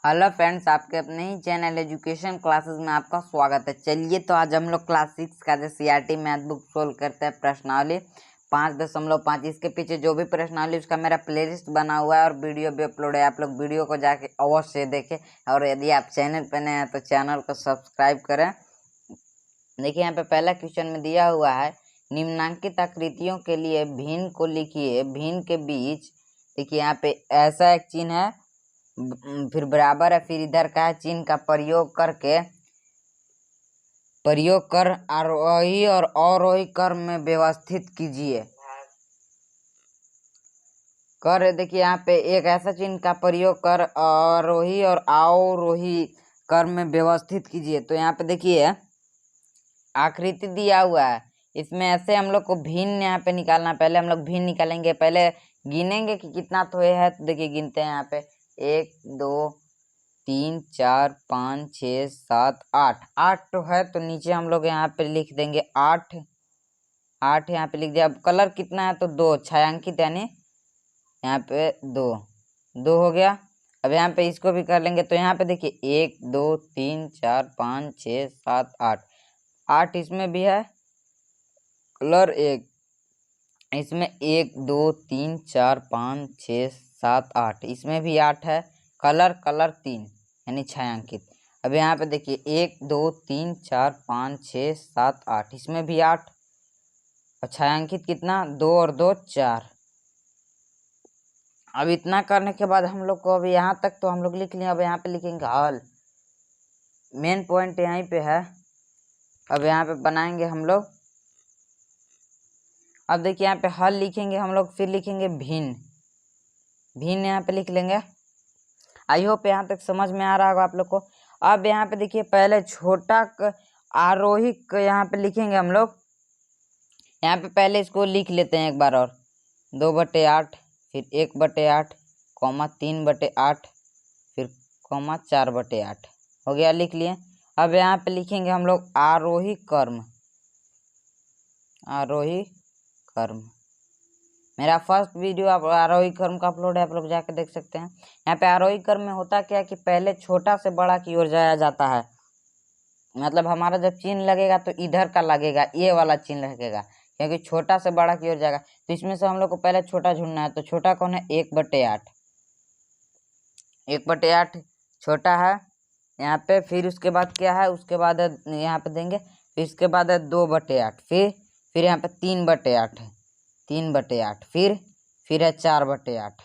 Hello friends, आपके अपने ही channel education classes में आपका स्वागत है। चलिए तो आज हम लोग क्लास 6 का जो सीआरटी मैथ बुक सोल्व करते हैं प्रश्नावली 5.5। इसके पीछे जो भी प्रश्नावली उसका मेरा प्लेलिस्ट बना हुआ है और वीडियो भी अपलोड है। आप लोग वीडियो को जाके अवश्य देखें और यदि आप चैनल पर नए हैं तो चैनल को सब्सक्राइब करें। देखिए यहाँ पे पहला क्वेश्चन में दिया हुआ है, निम्नांकित आकृतियों के लिए भिन्न को लिखिए। भिन्न के बीच देखिए यहाँ पे ऐसा एक चिन्ह है, फिर बराबर है, फिर इधर का है चिन्ह का प्रयोग कर आरोही और अवरोही क्रम में व्यवस्थित कीजिए। कर देखिए यहाँ पे एक ऐसा चिन्ह का प्रयोग कर आरोही और अवरोही क्रम में व्यवस्थित कीजिए। तो यहाँ पे देखिए आकृति दिया हुआ है, इसमें ऐसे हम लोग को भिन्न यहाँ पे निकालना। पहले हम लोग भिन्न निकालेंगे, पहले गिनेंगे कि कितना थोड़े है। तो देखिए गिनते हैं यहाँ पे 1 2 3 4 5 6 7 8 8 तो है, तो नीचे हम लोग यहाँ पे लिख देंगे 8 8 यहाँ पे लिख दिया। अब कलर कितना है तो 2 छायांकित, यानी यहाँ पे 2 हो गया। अब यहाँ पे इसको भी कर लेंगे, तो यहाँ पे देखिए 1 2 3 4 5 6 7 8 8 इसमें भी है, कलर 1 इसमें 1 2 3 4 5 6 7 8 इसमें भी 8 है, कलर 3 यानी छायांकित। अब यहाँ पे देखिए 1 2 3 4 5 6 7 8 इसमें भी 8 और छायांकित कितना 2 और 2 4। अब इतना करने के बाद हम लोग को अब यहाँ तक तो हम लोग लिख लिए। अब यहाँ पे लिखेंगे हल, मेन पॉइंट यहीं पे है। अब यहाँ पे बनाएंगे हम लोग। अब देखिए यहाँ पे हल लिखेंगे हम लोग, फिर लिखेंगे भिन्न यहाँ पे लिख लेंगे। आई होप यहाँ तक समझ में आ रहा होगा आप लोग को। अब यहाँ पे देखिए पहले छोटा आरोही यहाँ पे लिखेंगे हम लोग। यहाँ पे पहले इसको लिख लेते हैं एक बार और, 2/8 फिर 1/8 कॉमा 3/8 फिर कॉमा 4/8 हो गया, लिख लिए। अब यहाँ पे लिखेंगे हम लोग आरोही क्रम। मेरा फर्स्ट वीडियो आप आरोही क्रम का अपलोड है, आप लोग जाके देख सकते हैं। यहाँ पे आरोही क्रम में होता क्या है कि पहले छोटा से बड़ा की ओर जाया जाता है। मतलब हमारा जब चिन्ह लगेगा तो इधर का लगेगा, ये वाला चिन्ह लगेगा, क्योंकि छोटा से बड़ा की ओर जाएगा। तो इसमें से हम लोग को पहले छोटा ढूंढना है। तो छोटा कौन है? 1/8 छोटा है यहाँ पे। फिर उसके बाद क्या है, उसके बाद यहाँ पे देंगे, फिर इसके बाद है 2/8 फिर यहाँ पे 3/8 है, 3/8 फिर है 4/8।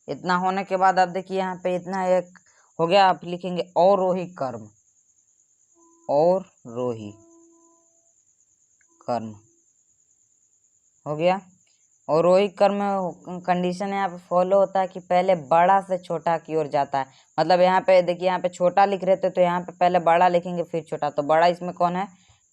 इतना होने के बाद अब देखिए यहाँ पे इतना एक हो गया। आप लिखेंगे अवरोही क्रम हो गया। और अवरोही क्रम में कंडीशन यहाँ पे फॉलो होता है कि पहले बड़ा से छोटा की ओर जाता है। मतलब यहाँ पे देखिए, यहाँ पे छोटा लिख रहे थे तो यहाँ पे पहले बड़ा लिखेंगे फिर छोटा। तो बड़ा इसमें कौन है?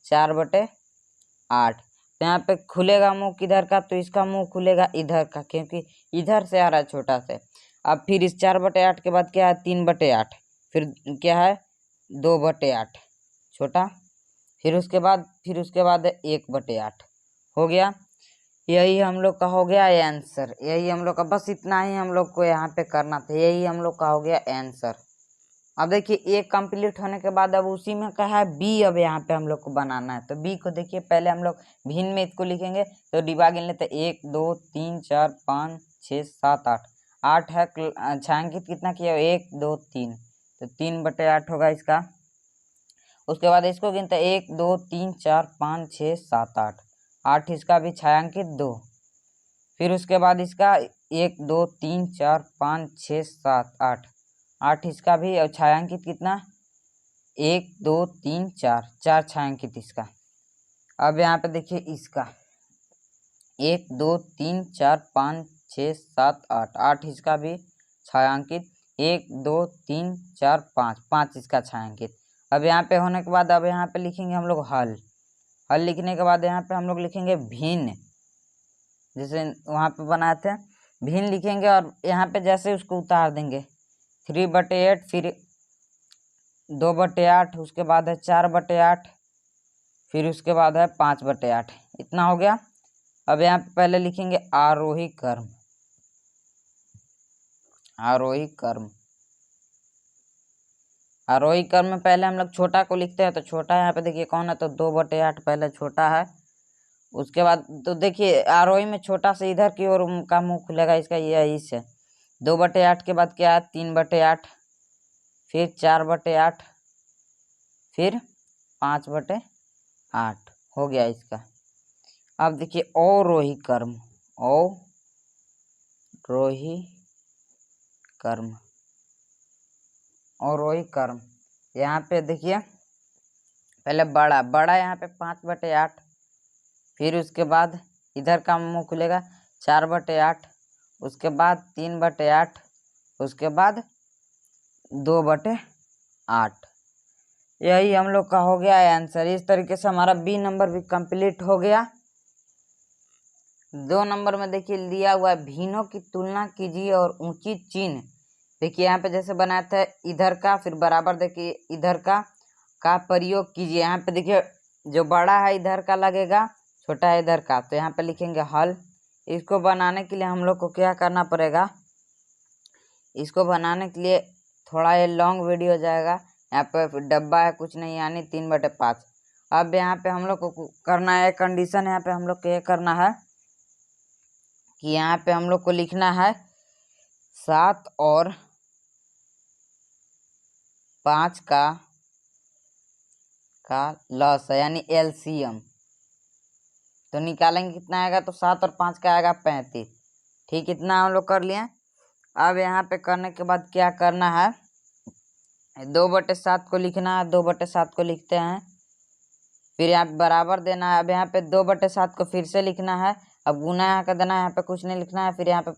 4/8। तो यहाँ पे खुलेगा मुंह किधर का? तो इसका मुंह खुलेगा इधर का, क्योंकि इधर से आ रहा है छोटा से। अब फिर इस 4/8 के बाद क्या है? 3/8 फिर क्या है? 2/8 छोटा, फिर उसके बाद 1/8 हो गया। यही हम लोग का हो गया आंसर। यही हम लोग का, बस इतना ही हम लोग को यहाँ पे करना था। यही हम लोग का हो गया आंसर। अब देखिए ए कंप्लीट होने के बाद अब उसी में कहा है बी। अब यहाँ पे हम लोग को बनाना है। तो बी को देखिए पहले हम लोग भिन्न में इसको लिखेंगे। तो डिब्बा गिन लेते, 1 2 3 4 5 6 7 8 8 है। छायांकित कितना किया? 1 2 3, तो 3/8 होगा इसका। उसके बाद इसको गिनते 1 2 3 4 5 6 7 8 8 इसका भी छायांकित 2। फिर उसके बाद इसका 1 2 3 4 5 6 7 8 8 इसका भी, और छायांकित कितना? 1 2 3 4 4 छायांकित इसका। अब यहाँ पे देखिए इसका 1 2 3 4 5 6 7 8 8 इसका भी छायांकित। 1 2 3 4 5 5 इसका छायांकित। अब यहाँ पे होने के बाद अब यहाँ पे लिखेंगे हम लोग हल लिखने के बाद यहाँ पे हम लोग लिखेंगे भिन्न, जैसे वहाँ पे बनाए थे भिन्न लिखेंगे। और यहाँ पे जैसे उसको उतार देंगे 3/8 फिर 2/8 उसके बाद है 4/8 फिर उसके बाद है 5/8। इतना हो गया। अब यहाँ पे पहले लिखेंगे आरोही क्रम। आरोही क्रम में पहले हम लोग छोटा को लिखते हैं, तो छोटा यहाँ पे देखिए कौन है, तो 2/8 पहले छोटा है। उसके बाद तो देखिए आरोही में छोटा से इधर की ओर का मुंह खुलेगा, इसका यही से 2/8 के बाद क्या है 3/8, फिर 4/8, फिर 5/8 हो गया इसका। अब देखिए अवरोही क्रम, अवरोही क्रम, अवरोही क्रम यहाँ पे देखिए पहले बड़ा यहाँ पे 5/8, फिर उसके बाद इधर का मुंह खुलेगा 4/8, उसके बाद 3/8, उसके बाद 2/8। यही हम लोग का हो गया आंसर। इस तरीके से हमारा बी नंबर भी कंप्लीट हो गया। 2 नंबर में देखिए दिया हुआ है भिन्नों की तुलना कीजिए और ऊंची चिन्ह। देखिए यहाँ पे जैसे बनाया था इधर का, फिर बराबर देखिए इधर का प्रयोग कीजिए। यहाँ पे देखिए जो बड़ा है इधर का लगेगा, छोटा है इधर का, तो यहाँ पे लिखेंगे हल। इसको बनाने के लिए हम लोग को क्या करना पड़ेगा, इसको बनाने के लिए थोड़ा ये लॉन्ग वीडियो हो जाएगा। यहाँ पे डब्बा है कुछ नहीं, यानी 3/5। अब यहाँ पे हम लोग को करना है कंडीशन, यहाँ पे हम लोग को ये करना है कि यहाँ पे हम लोग को लिखना है 7 और 5 का लॉस है, यानी एलसीएम। तो निकालेंगे कितना आएगा, तो 7 और 5 का आएगा 35। ठीक, इतना हम लोग कर लिए। अब यहाँ पे करने के बाद क्या करना है, 2/7 को लिखना है, 2/7 को लिखते हैं, फिर यहाँ पे बराबर देना है। अब यहाँ पे 2/7 को फिर से लिखना है, अब गुना यहाँ का देना है, यहाँ पे कुछ नहीं लिखना है। फिर यहाँ पे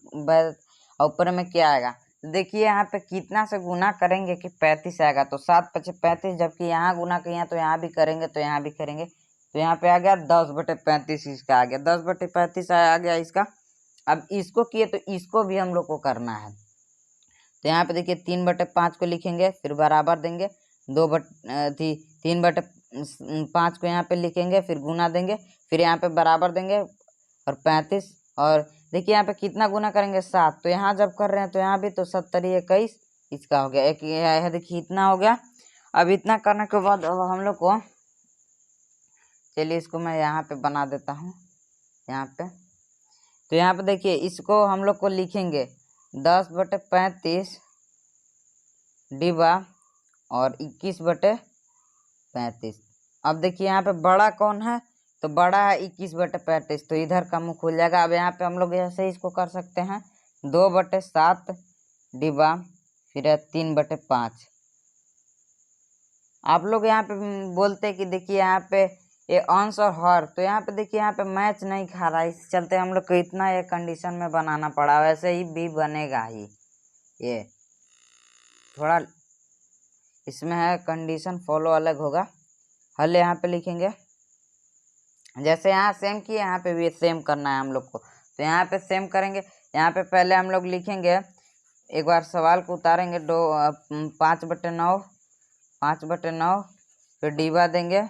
ऊपर में क्या आएगा, देखिए यहाँ पे कितना से गुना करेंगे कि 35 आएगा, तो 7×5 35, जबकि यहाँ गुना किया तो यहाँ भी करेंगे, तो यहाँ भी करेंगे, तो यहाँ पे आ गया 10/35 इसका आ गया, 10/35 आ गया इसका। अब इसको किए तो इसको भी हम लोग को करना है, तो यहाँ पे देखिए 3/5 को लिखेंगे, फिर बराबर देंगे 3/5 को यहाँ पे लिखेंगे, फिर गुना देंगे, फिर यहाँ पे बराबर देंगे और 35। और देखिए यहाँ पे कितना गुना करेंगे 7, तो यहाँ जब कर रहे हैं तो यहाँ भी तो 7×21 इसका हो गया। एक यह देखिए इतना हो गया। अब इतना करने के बाद अब हम लोग को, चलिए इसको मैं यहाँ पे बना देता हूँ यहाँ पे। तो यहाँ पे देखिए इसको हम लोग को लिखेंगे 10/35 डिवा और 21/35। अब देखिए यहाँ पे बड़ा कौन है, तो बड़ा है 21/35, तो इधर का मुंह खुल जाएगा। अब यहाँ पे हम लोग ऐसे इसको कर सकते हैं 2/7 डिवा फिर 3/5। आप लोग यहाँ पे बोलते हैं कि देखिए यहाँ पे ये अंश और हर, तो यहाँ पे देखिए यहाँ पे मैच नहीं खा रहा है, इस चलते हम लोग को इतना ये कंडीशन में बनाना पड़ा। वैसे ही भी बनेगा ही, ये थोड़ा इसमें है कंडीशन फॉलो अलग होगा। हल यहाँ पे लिखेंगे, जैसे यहाँ सेम किए यहाँ पे भी सेम करना है हम लोग को, तो यहाँ पे सेम करेंगे। यहाँ पे पहले हम लोग लिखेंगे, एक बार सवाल को उतारेंगे, 5/9, 5/9, फिर डिवा देंगे,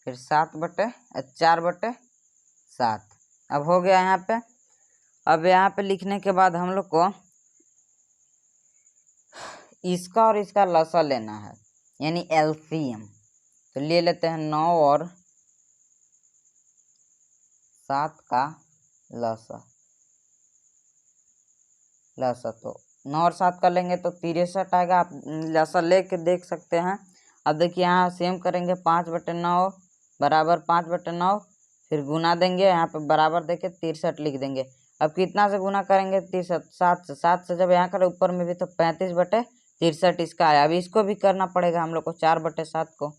फिर 4/7। अब हो गया यहाँ पे। अब यहाँ पे लिखने के बाद हम लोग को इसका और इसका लसा लेना है, यानी एलसीएम। तो ले लेते हैं 9 और 7 का लसा। तो 9 और 7 का लेंगे तो 63 आएगा। आप लसा लेके देख सकते हैं। अब देखिए यहाँ सेम करेंगे, 5/9 बराबर 5/9, फिर गुना देंगे, यहाँ पे बराबर देके 63 लिख देंगे। अब कितना से गुना करेंगे 63, 7 से जब यहाँ कर ऊपर में भी तो 35/63 इसका आया। अब इसको भी करना पड़ेगा हम लोग को, 4/7 को,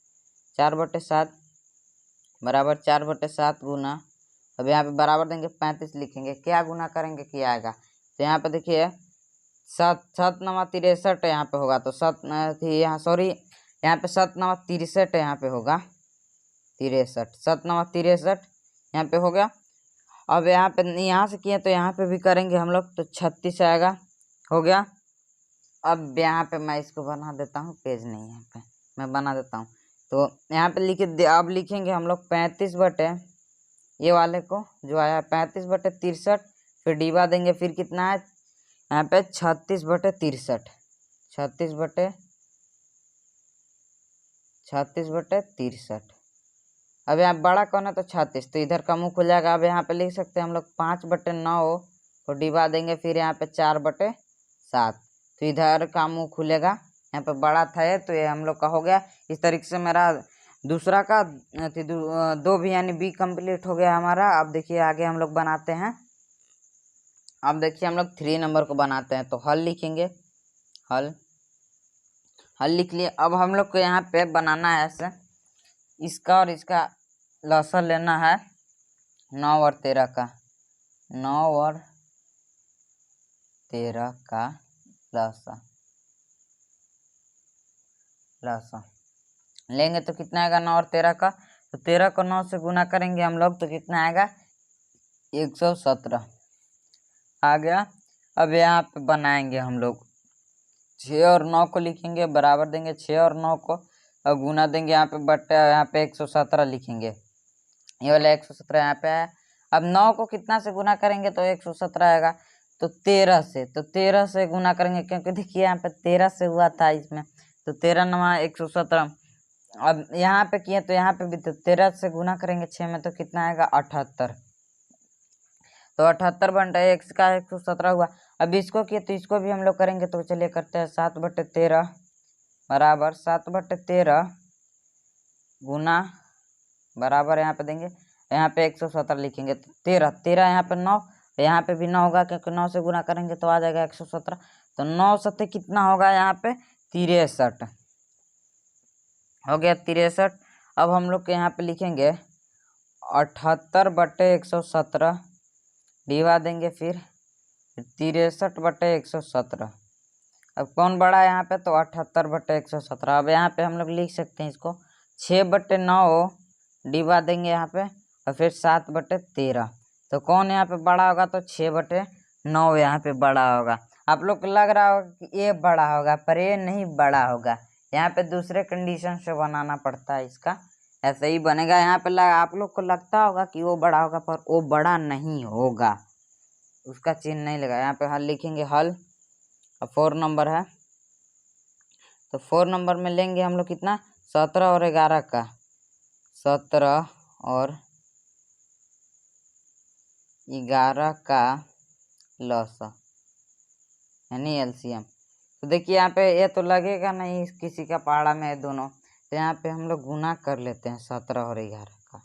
4/7 बराबर 4/7 गुना, अब यहाँ पे बराबर देंगे 35 लिखेंगे, क्या गुना करेंगे क्या आएगा। तो यहाँ पे देखिए 7×9 = 63 यहाँ पे होगा, तो यहाँ सॉरी यहाँ पे 7×9 = 63 यहाँ पे होगा, 63, 7×9 = 63 यहाँ पे हो गया। अब यहाँ पे यहाँ से किए तो यहाँ पे भी करेंगे हम लोग, तो 36 आएगा, हो गया। अब यहाँ पे मैं इसको बना देता हूँ, पेज नहीं यहाँ पे मैं बना देता हूँ। तो यहाँ पे लिखे, अब लिखेंगे हम लोग 35 ये वाले को जो आया 35/63, फिर डिवा देंगे, फिर कितना है यहाँ पे 36/63, 36/63 36/63। अब यहाँ बड़ा कौन है तो 36, तो इधर का मुंह खुल जाएगा। अब यहाँ पे लिख सकते हैं हम लोग 5/9 को डिवा देंगे, फिर यहाँ पे 4/7, तो इधर का मुंह खुलेगा। यहाँ पे बड़ा था ये, तो ये हम लोग का हो गया। इस तरीके से मेरा दूसरा का दो भी यानी बी कंप्लीट हो गया हमारा। अब देखिए आगे हम लोग बनाते हैं। अब देखिए हम लोग 3 नंबर को बनाते हैं, तो हल लिखेंगे। हल लिख लिए। अब हम लोग को यहाँ पे बनाना है ऐसे, इसका और इसका लसा लेना है 9 और 13 का। 9 और 13 का लसा लेंगे तो कितना आएगा 9 और 13 का, तो 13 को 9 से गुना करेंगे हम लोग तो कितना आएगा 117 आ गया। अब यहाँ पे बनाएंगे हम लोग 6 और 9 को लिखेंगे, बराबर देंगे 6 और 9 को, और गुना देंगे यहाँ पे बट्टे, यहाँ पे 117 लिखेंगे। ये वाला 117 यहाँ पे है। अब 9 को कितना से गुना करेंगे तो 117 आएगा, तो 13 से, तो 13 से गुना करेंगे, क्योंकि देखिए यहाँ पे 13 से हुआ था इसमें, तो 13 9 117। अब यहाँ पे किए तो यहाँ पे भी, तो 13 से गुना करेंगे 6 में तो कितना आएगा 78, तो 78/1 का 117 हुआ। अब इसको किए तो इसको भी हम लोग करेंगे, तो चलिए करते हैं 7/13 बराबर 7/13 गुना बराबर यहाँ पे देंगे, यहाँ पे 117 लिखेंगे, तो 13 यहाँ पे 9, यहाँ पे भी 9 होगा, क्योंकि 9 से गुना करेंगे तो आ जाएगा 117, तो 9 सत्ते कितना होगा यहाँ पे 63 हो गया 63। अब हम लोग के यहाँ पे लिखेंगे 78/117 डिवा देंगे, फिर 63/117। अब कौन बड़ा है यहाँ पे तो 78/117। अब यहाँ पे हम लोग लिख सकते हैं इसको 6/9 डिवा देंगे यहाँ पे, और फिर 7/13, तो कौन यहाँ पे बड़ा होगा तो 6/9 यहाँ पे बड़ा होगा। आप लोग को लग रहा होगा कि ये बड़ा होगा, पर ये नहीं बड़ा होगा, यहाँ पे दूसरे कंडीशन से बनाना पड़ता है इसका, ऐसे ही बनेगा। यहाँ पे आप लोग को लगता होगा कि वो बड़ा होगा, पर वो बड़ा नहीं होगा, उसका चिन्ह नहीं लगा। यहाँ पे हल लिखेंगे, हल 4 नंबर है, तो 4 नंबर में लेंगे हम लोग कितना 17 और 11 का, 17 और 11 का लसा यानी एलसीएम। तो देखिए यहाँ पे ये तो लगेगा नहीं किसी का पहाड़ा में है दोनों, तो यहाँ पे हम लोग गुना कर लेते हैं 17 और 11 का,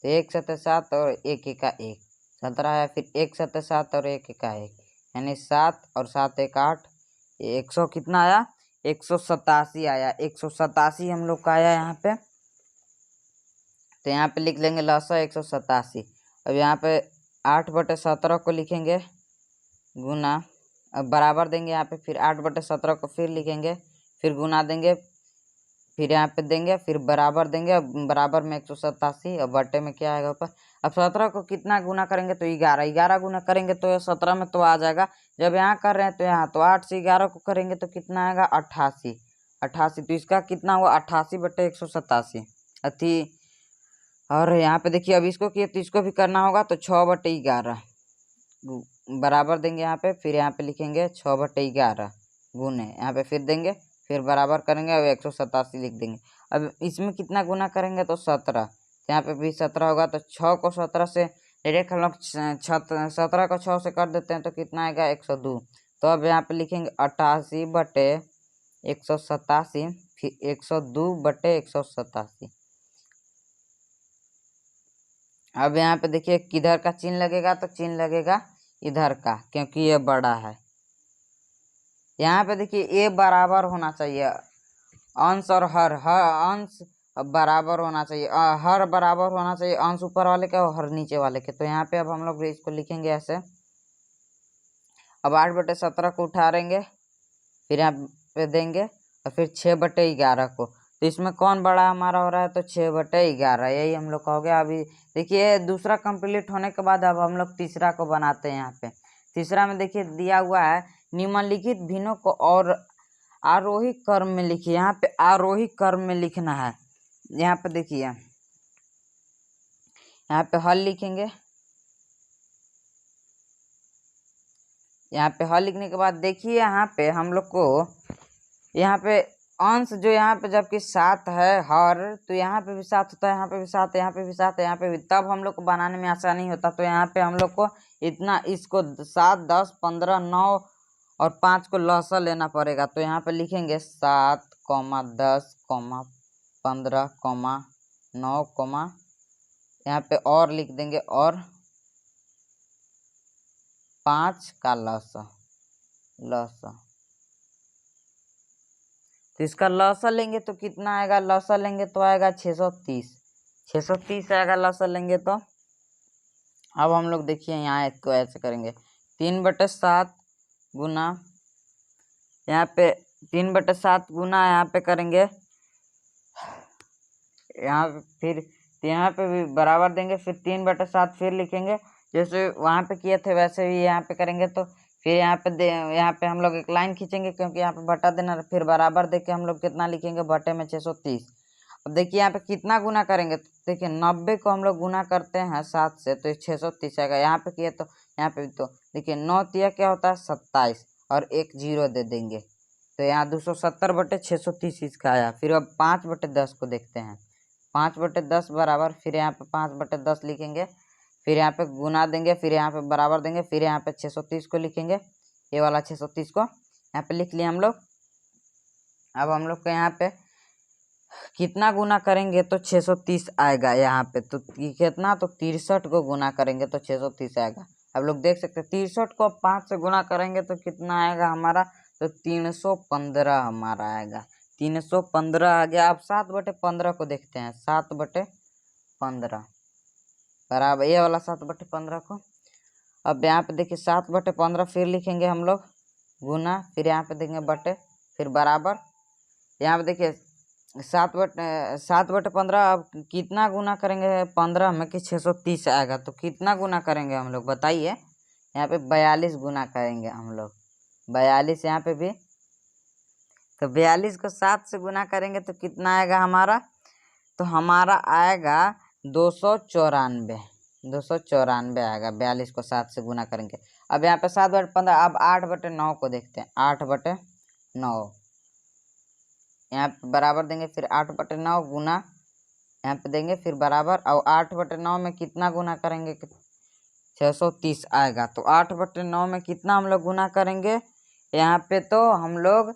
तो 1 7 7 और 1 1 1 17 है, फिर 1 7 7 और 1 1 1 यानी 7 और 7 1 8, 100 कितना आया 187 आया, 187 हम लोग का आया यहाँ पे, तो यहाँ पे लिख लेंगे लसा 187। अब यहाँ पे 8/17 को लिखेंगे गुना, अब बराबर देंगे यहाँ पे, फिर 8/17 को फिर लिखेंगे, फिर गुना देंगे, फिर यहाँ पे देंगे, फिर बराबर देंगे, बराबर में 187 और बट्टे में क्या आएगा ऊपर। अब 17 को कितना गुना करेंगे तो 11 गुना करेंगे तो 17 में तो आ जाएगा। जब यहाँ कर रहे हैं तो यहाँ, तो 8 से 11 को करेंगे तो कितना आएगा 88, तो इसका कितना हुआ 88/187 अति। और यहाँ पे देखिए अब इसको किए तो इसको भी करना होगा, तो 6/11 बराबर देंगे यहाँ पे, फिर यहाँ पे लिखेंगे 6/11 गुने, यहाँ पे फिर देंगे, फिर बराबर करेंगे और 187 लिख देंगे। अब इसमें कितना गुना करेंगे तो 17, तो यहाँ पे भी 17 होगा, तो 6 को 17 से डायरेक्ट हम लोग 17 को 6 से कर देते हैं तो कितना आएगा 102। तो अब यहाँ पे लिखेंगे 88/187, फिर 102/187। अब यहाँ पे देखिए किधर का चिन्ह लगेगा तो चिन्ह लगेगा इधर का, क्योंकि ये बड़ा है। यहाँ पे देखिए ए बराबर होना चाहिए, अंश और हर अंश बराबर होना चाहिए, हर बराबर होना चाहिए, अंश ऊपर वाले के और हर नीचे वाले के। तो यहाँ पे अब हम लोग इसको लिखेंगे ऐसे। अब 8/17 को उठाएंगे, फिर यहाँ पे देंगे, और फिर 6/11 को, तो इसमें कौन बड़ा हमारा हो रहा है तो 6/11, यही हम लोग का हो गया। अभी देखिए दूसरा कंप्लीट होने के बाद अब हम लोग तीसरा को बनाते हैं। यहाँ पे तीसरा में देखिए दिया हुआ है निम्नलिखित भिन्नों को और आरोही क्रम में लिखिए। यहाँ पे आरोही क्रम में लिखना है। यहाँ पे देखिए यहाँ पे हल लिखेंगे, यहाँ पे हल लिखने के बाद देखिए यहाँ पे हम लोग को यहाँ पे अंश जो यहाँ पे जबकि 7 है हर, तो यहाँ पे भी 7 होता है, यहाँ पे भी 7 है, यहाँ पे भी 7 है, यहाँ पे भी, तब हम लोग को बनाने में आसानी होता। तो यहाँ पे हम लोग को इतना इसको 7, 10, 15, 9 और 5 को लसा लेना पड़ेगा। तो यहाँ पे लिखेंगे 7, 10, 15, 9, यहाँ पे और लिख देंगे और 5 का लसा। तो इसका लसा लेंगे तो कितना आएगा? लसा लेंगे तो आएगा 630 आएगा लसा लेंगे तो। अब हम लोग देखिए यहाँ इसको ऐसे करेंगे 3/7 गुना, यहाँ पे 3/7 गुना यहाँ पे करेंगे, यहाँ फिर यहाँ पे भी बराबर देंगे, फिर 3/7 फिर लिखेंगे, जैसे वहाँ पे किए थे वैसे ही यहाँ पे करेंगे। तो फिर यहाँ पे हम लोग एक लाइन खींचेंगे, क्योंकि यहाँ पे बटा देना, फिर बराबर देके हम लोग कितना लिखेंगे? बटे में 630। अब देखिए यहाँ पे कितना गुना करेंगे? तो देखिए 90 को हम लोग गुना करते हैं 7 से, तो 630 आएगा। यहाँ पे किए तो यहाँ पे भी, तो देखिए 9 तिया क्या होता है? 27 और एक 0 दे देंगे, तो यहाँ 270/630 इसका आया। फिर अब 5/10 को देखते हैं, 5/10 बराबर, फिर यहाँ पे 5/10 लिखेंगे, फिर यहाँ पे गुना देंगे, फिर यहाँ पे बराबर देंगे, फिर यहाँ पे 630 को लिखेंगे, ये वाला 630 को यहाँ पे लिख लिए हम लोग। अब हम लोग को यहाँ पे कितना गुना करेंगे तो 630 आएगा यहाँ पे, तो कितना? तो 63 को गुना करेंगे तो 630 आएगा। अब लोग देख सकते हैं 63 को 5 से गुना करेंगे तो कितना आएगा हमारा? तो 315 हमारा आएगा, 315 आ गया। अब 7/15 को देखते हैं, 7/15 बराबर ये वाला 7/15 को। अब यहाँ पे देखिए 7/15 फिर लिखेंगे हम लोग गुना, फिर यहाँ पे देंगे बटे, फिर बराबर। यहाँ पे देखिए 7/15, अब कितना गुना करेंगे 15 में कि 630 आएगा, तो कितना गुना करेंगे हम लोग बताइए? यहाँ पे 42 गुना करेंगे हम लोग, 42 यहाँ पे भी। तो 42 को 7 से गुना करेंगे तो कितना आएगा हमारा? तो हमारा आएगा 294 आएगा, 42 को 7 से गुना करेंगे। अब यहाँ पे 7/15, अब 8/9 को देखते हैं, 8/9 यहाँ पे बराबर देंगे, फिर 8/9 गुना यहाँ पे देंगे, फिर बराबर। और 8/9 में कितना गुना करेंगे? 630 आएगा। तो 8/9 में कितना हम लोग गुना करेंगे? यहाँ पे तो हम लोग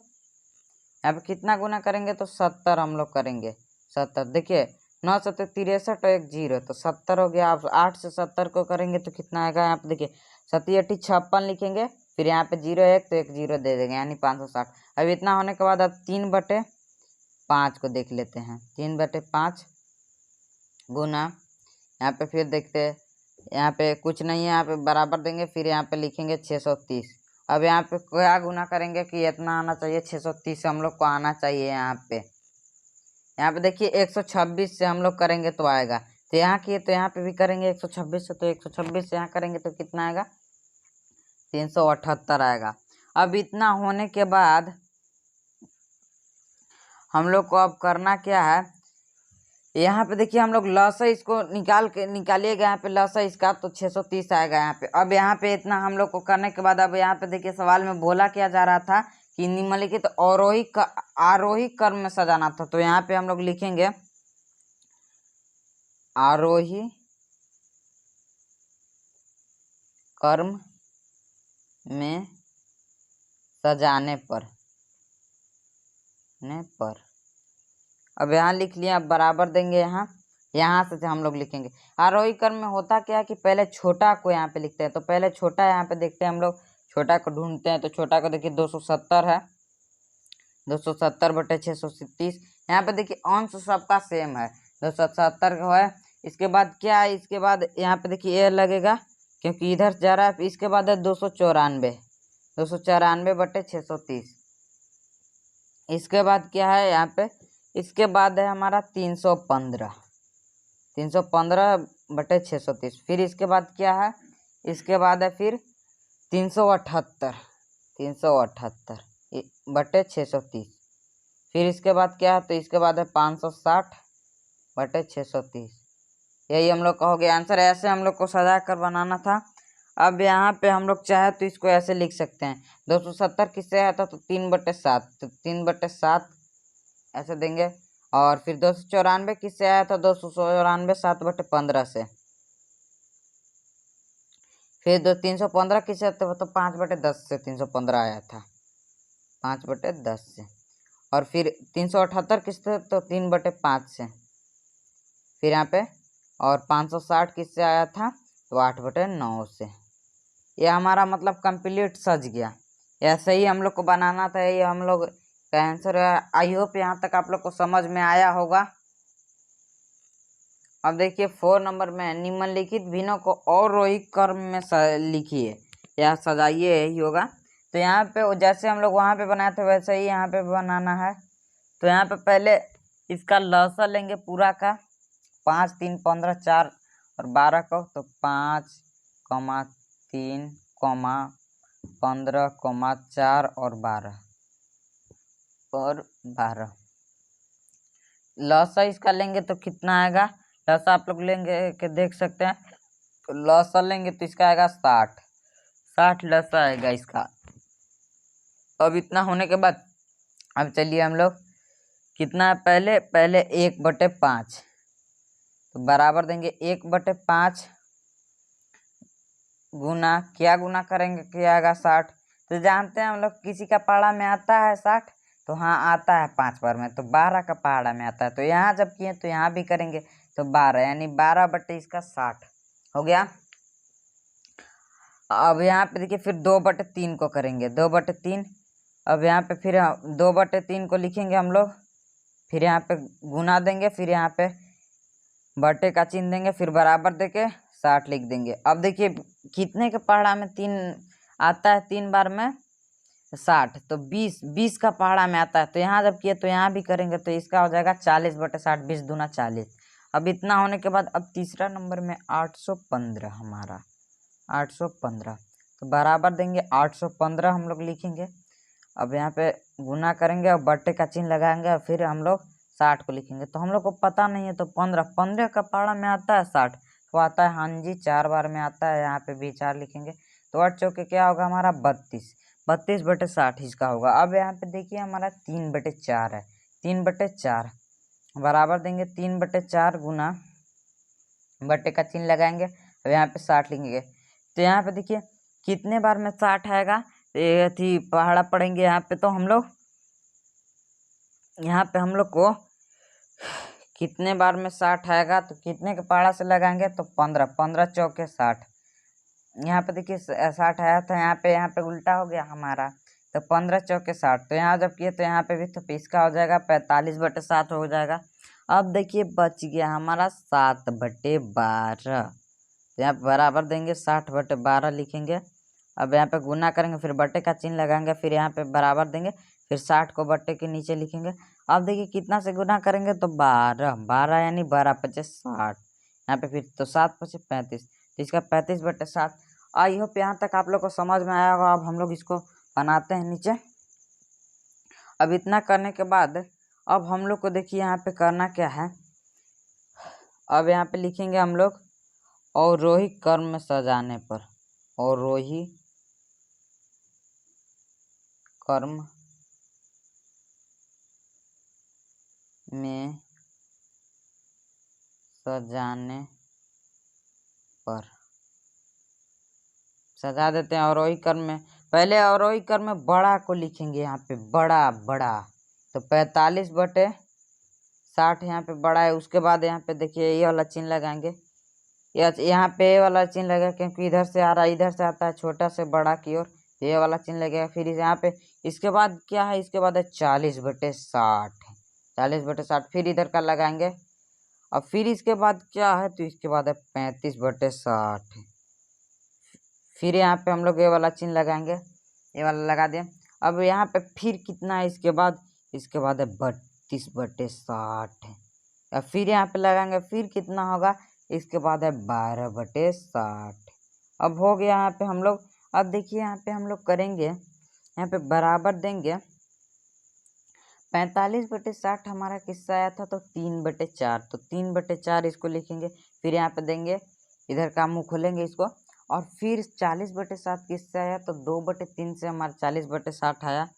यहाँ पे कितना गुना करेंगे? तो 70 हम लोग करेंगे, 70। देखिए 9 7 63 और एक 0, तो 70 हो गया। अब 8 से 70 को करेंगे तो कितना आएगा? यहाँ पे देखिए 7 8 56 लिखेंगे, फिर यहाँ पे 0 1 तो एक 0 दे देंगे, यानी 560। अब इतना होने के बाद अब 3/5 को देख लेते हैं, 3/5 गुना, यहाँ पे फिर देखते हैं, यहाँ पे कुछ नहीं है, यहाँ पे बराबर देंगे, फिर यहाँ पे लिखेंगे 630। अब यहाँ पे क्या गुना करेंगे कि इतना आना चाहिए? 630 से हम लोग को आना चाहिए। यहाँ पे देखिए 126 से हम लोग करेंगे तो आएगा, तो यहाँ किए तो यहाँ पे भी करेंगे 126 से, तो 126 से यहाँ करेंगे तो कितना आएगा? 378 आएगा। अब इतना होने के बाद हम लोग को अब करना क्या है? यहाँ पे देखिए हम लोग लसा इसको निकालिएगा, यहाँ पे लसा इसका, तो 630 आएगा यहाँ पे। अब यहाँ पे इतना हम लोग को करने के बाद अब यहाँ पे देखिए सवाल में बोला क्या जा रहा था कि निम्नलिखित आरोही क्रम में सजाना था। तो यहाँ पे हम लोग लिखेंगे आरोही क्रम में सजाने पर अब यहाँ लिख लिया। अब बराबर देंगे, यहाँ से हम लोग लिखेंगे। आरोही क्रम में होता क्या है कि पहले छोटा को यहाँ पे लिखते हैं, तो पहले छोटा यहाँ पे देखते हैं हम लोग, छोटा को ढूंढते हैं। तो छोटा को देखिए 270 है, 270/630। यहाँ पे देखिए अंश सबका सेम है, 270 का है। इसके बाद क्या है? इसके बाद यहाँ पे देखिए ये लगेगा, क्योंकि इधर जा रहा है। इसके बाद है 294/630। इसके बाद क्या है यहाँ पे? इसके बाद है हमारा 315/630। फिर इसके बाद क्या है? इसके बाद है फिर 378/630। फिर इसके बाद क्या है? तो इसके बाद है 560/630। यही हम लोग का हो गया आंसर। ऐसे हम लोग को सजा कर बनाना था। अब यहाँ पे हम लोग चाहे तो इसको ऐसे लिख सकते हैं, 270 किससे आता? तो 3/7, तो 3/7 ऐसे देंगे। और फिर 294 किससे आया था? 294 7/15 से। फिर 315 किससे आया था? तो 5/10 से 315 आया था, 5/10 से। और फिर 378 किससे? तो 3/5 से। फिर यहाँ पे और 560 किससे आया था? तो 8/9 से। ये हमारा मतलब कंप्लीट सज गया। ऐसे ही हम लोग को बनाना था। ये हम लोग का आंसर है। आई होप यहाँ तक आप लोग को समझ में आया होगा। अब देखिए 4 नंबर में निम्नलिखित भिन्नों को और रोही क्रम में लिखिए या सजाइए ही होगा। तो यहाँ पे जैसे हम लोग वहाँ पे बनाए थे वैसे ही यहाँ पे बनाना है। तो यहाँ पे पहले इसका लसा लेंगे पूरा का 5 3 15 4 और 12 को। तो 5, 3, 15, 4 और 12 लसा इसका लेंगे तो कितना आएगा? लसा आप लोग लेंगे कि देख सकते हैं। तो लसा लेंगे तो इसका आएगा 60 लसा आएगा इसका। अब इतना होने के बाद अब चलिए हम लोग कितना है? पहले 1/5 तो बराबर देंगे 1/5 गुना क्या गुना करेंगे? क्या आएगा? 60। तो जानते हैं हम लोग किसी का पहाड़ा में आता है 60। तो हाँ आता है 5 बार में। तो 12 का पहाड़ा में आता है। तो यहाँ जब किए तो यहाँ भी करेंगे तो 12 यानी 12 इसका 60 हो गया। अब यहाँ पे देखिए फिर 2/3 को करेंगे 2/3। अब यहाँ पे फिर 2/3 को लिखेंगे हम लोग। फिर यहाँ पे गुना देंगे, फिर यहाँ पे बटे का चिन्ह देंगे, फिर बराबर देके 60 लिख देंगे। अब देखिए कितने के पहाड़ा में 3 आता है? 3 बार में 60। तो 20 का पहाड़ा में आता है। तो यहाँ जब किए तो यहाँ भी करेंगे तो इसका हो जाएगा 40/60, 20 दूना 40। अब इतना होने के बाद अब तीसरा नंबर में 815 हमारा 815। तो बराबर देंगे 815 हम लोग लिखेंगे। अब यहाँ पे गुना करेंगे और बट्टे का चिन्ह लगाएंगे और फिर हम लोग 60 को लिखेंगे। तो हम लोग को पता नहीं है तो 15 का पहाड़ा में आता है 60। तो आता है हाँ जी 4 बार में आता है। यहाँ पे भी 4 लिखेंगे। तो 8 चौके क्या होगा हमारा? 32 इसका होगा। अब यहाँ पे देखिए हमारा 3/4 है। 3/4 बराबर देंगे 3/4 गुना बट्टे का चिन्ह लगाएंगे। अब यहाँ पे 60 लिखेंगे। तो यहाँ पे देखिए कितने बार में 60 आएगा? ये थी पहाड़ा पढ़ेंगे यहाँ पे। तो हम लोग यहाँ पे हम लोग को कितने बार में 60 आएगा? तो कितने के पहाड़ा से लगाएंगे? तो 15 चौके 60। यहाँ पे देखिए 60 आया था। यहाँ पे उल्टा हो गया हमारा। तो 15 चौके 60। तो यहाँ जब किए तो यहाँ पे भी तो इसका हो जाएगा 45/7 हो जाएगा। अब देखिए बच गया हमारा 7/12। तो यहाँ बराबर देंगे 60/12 लिखेंगे। अब यहाँ पे गुना करेंगे, फिर बट्टे का चिन्ह लगाएंगे, फिर यहाँ पे बराबर देंगे, फिर 60 को बट्टे के नीचे लिखेंगे। अब देखिए कितना से गुना करेंगे? तो 12 यानी 12×5 60। यहाँ पे फिर तो 7×5 35। तो इसका 35/7। आई होप यहाँ तक आप लोग को समझ में आया होगा। अब हम लोग इसको बनाते हैं नीचे। अब इतना करने के बाद अब हम लोग को देखिए यहाँ पे करना क्या है। अब यहाँ पे लिखेंगे हम लोग अवरोही क्रम में सजाने पर। अवरोही क्रम में सजाने पर सजा देते हैं अवरोही क्रम में। पहले अवरोही क्रम में बड़ा को लिखेंगे यहाँ पे बड़ा। तो 45/60 यहाँ पे बड़ा है। उसके बाद यहाँ पे देखिए ये वाला चिन्ह लगाएंगे। यहाँ पे ये वाला चिन्ह लगेगा क्योंकि इधर से आ रहा है, इधर से आता है छोटा से बड़ा की ओर। ये वाला चिन्ह लगेगा। फिर यहाँ पे इसके बाद क्या है? इसके बाद है 40/60। 40/60 फिर इधर का लगाएंगे। अब फिर इसके बाद क्या है? तो इसके बाद है 35/60। फिर यहाँ पे हम लोग ये वाला चिन्ह लगाएंगे। ये वाला लगा दें। अब यहाँ पे फिर कितना है इसके बाद? इसके बाद है 32/60। अब फिर यहाँ पे लगाएंगे, फिर कितना होगा? इसके बाद है 12/60। अब हो गया यहाँ पे हम लोग। अब देखिए यहाँ पे हम लोग करेंगे, यहाँ पे बराबर देंगे 45/60 हमारा किससे आया था? तो 3/4। तो 3/4 इसको लिखेंगे। फिर यहाँ पे देंगे, इधर का मुंह खोलेंगे इसको। और फिर 40/7 किससे आया? तो 2/3 से हमारा 40/60 आया।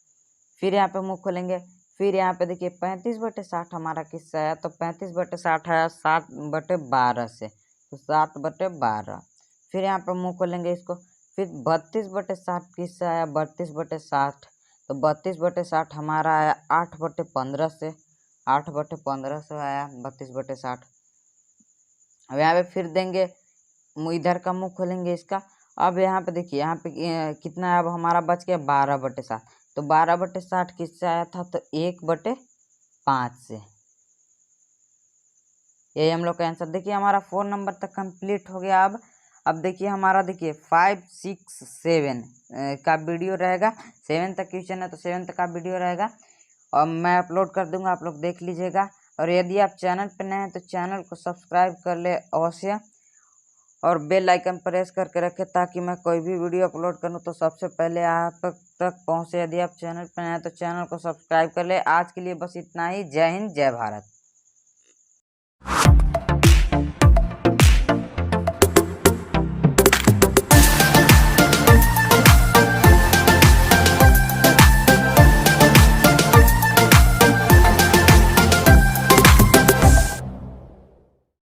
फिर यहाँ पे मुंह खोलेंगे, फिर यहाँ पे देखिए 35/60 हमारा किससे आया, तो 35/60 आया 7/12 से, तो 7/12। फिर यहाँ पे मुँह खोलेंगे इसको, फिर 32/60 किससे आया, 32/60, तो 32/60 हमारा आया 8/15 से, 8/15 से आया 32/60। अब यहाँ पे फिर देंगे, इधर का मुँह खोलेंगे इसका। अब यहाँ पे देखिए, यहाँ पे कितना है, अब हमारा बच गया 12/60, तो 12/60 किससे आया था, तो 1/5 से। यही हम लोग का आंसर। देखिए हमारा 4 नंबर तक कंप्लीट हो गया। अब देखिए हमारा, देखिए 5, 6, 7 का वीडियो रहेगा, 7 तक क्वेश्चन है तो 7 तक का वीडियो रहेगा और मैं अपलोड कर दूंगा, आप लोग देख लीजिएगा। और यदि आप चैनल पर नए हैं तो चैनल को सब्सक्राइब कर ले अवश्य और बेल आइकन प्रेस करके रखें, ताकि मैं कोई भी वीडियो अपलोड करूं तो सबसे पहले आप तक पहुंचे। यदि आप चैनल पर नए हैं तो चैनल को सब्सक्राइब कर ले। आज के लिए बस इतना ही। जय हिंद, जय भारत।